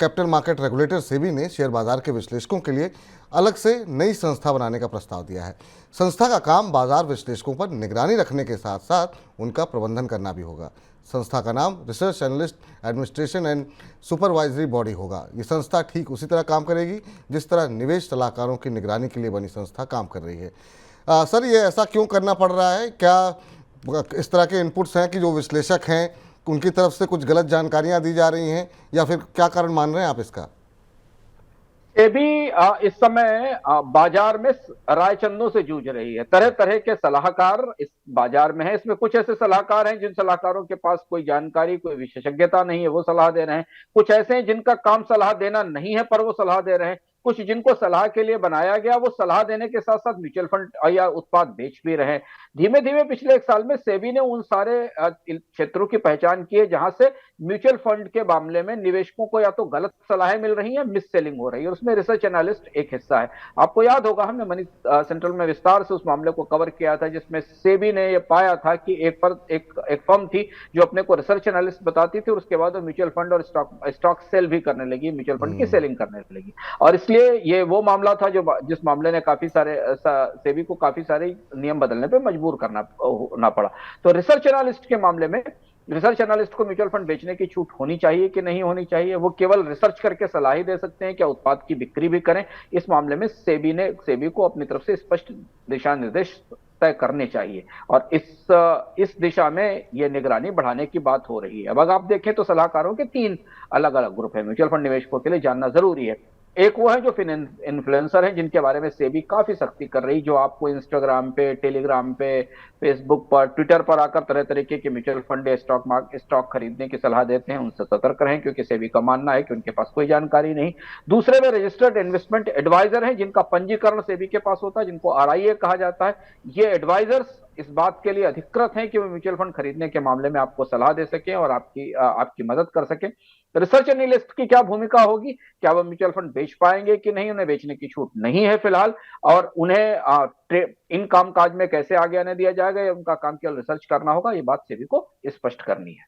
Capital market regulator SEBI ने share बाजार के विश्लेषकों के लिए अलग से नई संस्था बनाने का प्रस्ताव दिया है। संस्था का काम बाजार विश्लेषकों पर निगरानी रखने के साथ साथ उनका प्रबंधन करना भी होगा। संस्था का नाम research analyst administration and supervisory body होगा। ये संस्था ठीक उसी तरह काम करेगी जिस तरह निवेश सलाहकारों की निगरानी के लिए बनी संस्था काम कर रही है। सर, ये ऐसा क्यों करना पड़ रहा है? क्या इस तरह के इनपुट्स हैं कि जो विश्लेषक हैं उनकी तरफ से कुछ गलत जानकारियां दी जा रही हैं, या फिर क्या कारण मान रहे हैं आप इसका? ये भी इस समय बाजार में रायचंदों से जूझ रही है। तरह तरह के सलाहकार इस बाजार में है। इसमें कुछ ऐसे सलाहकार हैं जिन सलाहकारों के पास कोई जानकारी, कोई विशेषज्ञता नहीं है, वो सलाह दे रहे हैं। कुछ ऐसे हैं जिनका काम सलाह देना नहीं है पर वो सलाह दे रहे हैं। कुछ जिनको सलाह के लिए बनाया गया वो सलाह देने के साथ साथ म्यूचुअल फंड या उत्पाद बेच भी रहे हैं। धीमे धीमे पिछले एक साल में सेबी ने उन सारे क्षेत्रों की पहचान की है जहां से म्यूचुअल फंड के मामले में निवेशकों को या तो गलत सलाहें मिल रही हैं, मिस सेलिंग हो रही है, और उसमें रिसर्च एनालिस्ट एक हिस्सा है। आपको याद होगा हमने मनी सेंट्रल में विस्तार से उस मामले को कवर किया था, जिसमें सेबी ने यह पाया था कि एक फर्म थी जो अपने को रिसर्च एनालिस्ट बताती थी और उसके बाद वो म्यूचुअल फंड और स्टॉक सेल भी करने लगी, म्यूचुअल फंड की सेलिंग करने लगी। और इसलिए ये वो मामला था जो जिस मामले ने काफी सारे सेबी को काफी सारे नियम बदलने पर मजबूर करना पड़ा। तो रिसर्च एनालिस्ट के मामले में रिसर्च एनालिस्ट को म्यूचुअल फंड बेचने की छूट होनी चाहिए कि नहीं होनी चाहिए? वो केवल रिसर्च करके सलाह ही दे सकते हैं, क्या उत्पाद की बिक्री भी करें? इस मामले में सेबी को अपनी तरफ से स्पष्ट दिशा निर्देश तय करने चाहिए और इस दिशा में ये निगरानी बढ़ाने की बात हो रही है। अब अगर आप देखें तो सलाहकारों के 3 अलग अलग ग्रुप है म्यूचुअल फंड निवेशकों के लिए जानना जरूरी है। एक वो है जो इन्फ्लुएंसर हैं जिनके बारे में सेबी काफी सख्ती कर रही, जो आपको इंस्टाग्राम पे, टेलीग्राम पे, फेसबुक पर, ट्विटर पर आकर तरह तरीके के म्यूचुअल फंड या स्टॉक खरीदने की सलाह देते हैं। उनसे सतर्क रहें क्योंकि सेबी का मानना है कि उनके पास कोई जानकारी नहीं। दूसरे में रजिस्टर्ड इन्वेस्टमेंट एडवाइजर हैं जिनका पंजीकरण सेबी के पास होता है, जिनको आरआईए कहा जाता है। ये एडवाइजर्स इस बात के लिए अधिकृत हैं कि वो म्यूचुअल फंड खरीदने के मामले में आपको सलाह दे सकें और आपकी मदद कर सकें। रिसर्च एनालिस्ट की क्या भूमिका होगी? क्या वो म्यूचुअल फंड बेच पाएंगे कि नहीं? उन्हें बेचने की छूट नहीं है फिलहाल, और उन्हें इन कामकाज में कैसे आगे आने दिया जाएगा या उनका काम केवल रिसर्च करना होगा, ये बात सेबी को स्पष्ट करनी है।